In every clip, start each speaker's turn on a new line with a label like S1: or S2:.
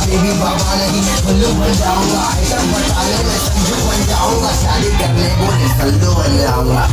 S1: Baby बाबा नहीं मैं उल्लू बन जाऊंगा, आइटम बताने में संजू बन जाऊंगा, शादी करने बोले सल्लू बन जाऊंगा।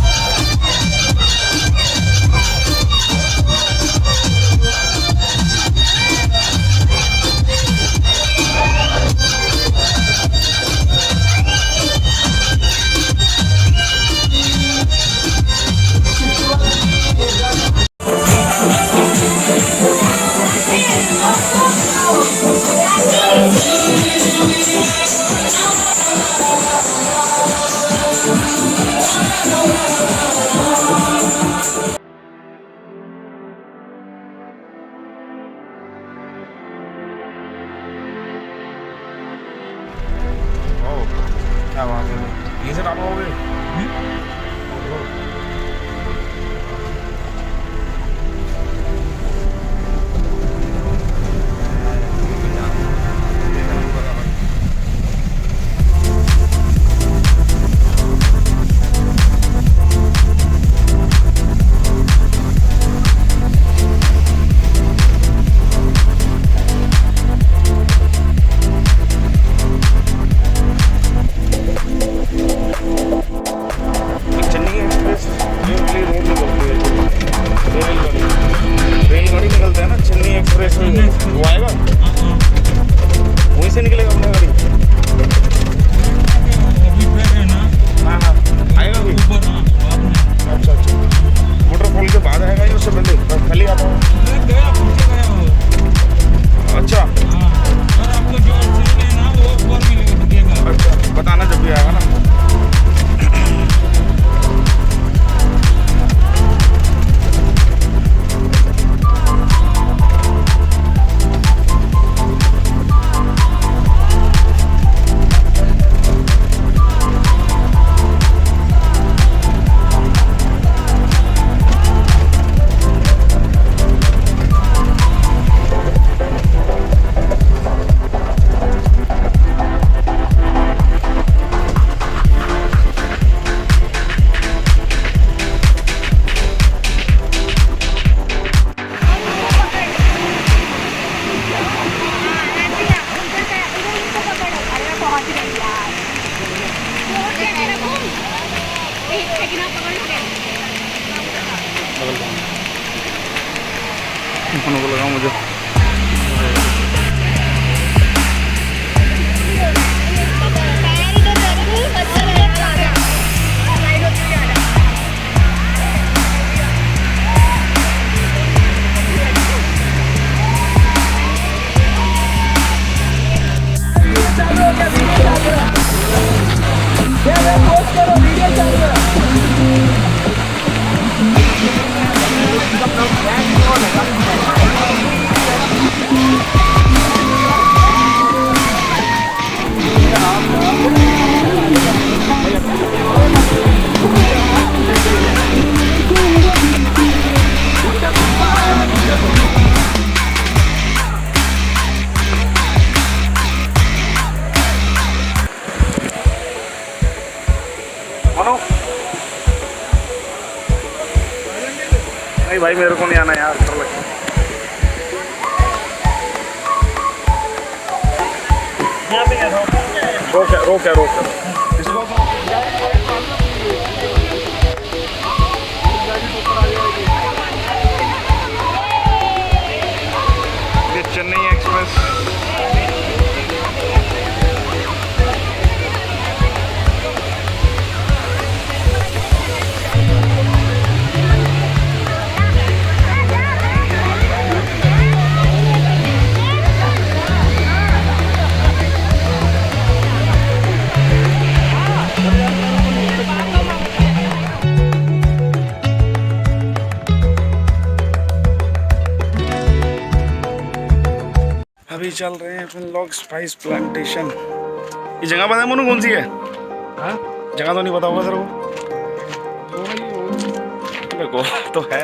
S2: क्या बात है, यहीं से डालो होगे। रेलगाड़ी निकलता है ना चेन्नई एक्सप्रेस में, वो आएगा वहीं से निकलेगा अपना गाड़ी। हाँ हाँ आएगा अभी ऊपर। अच्छा अच्छा, वाटरफॉल के बाद आएगा या उससे पहले खाली आता हूँ? अच्छा अच्छा, बताना जब भी आएगा ना। को लगा मुझे नहीं भाई, मेरे को नहीं आना यार, डर लगता है। रोक इसको ये चेन्नई एक्सप्रेस अभी चल रहे हैं अपन लोग स्पाइस प्लांटेशन। ये जगह पता है मनु कौन सी है? हाँ? जगह तो नहीं पता होगा तेरे को? देखो तो है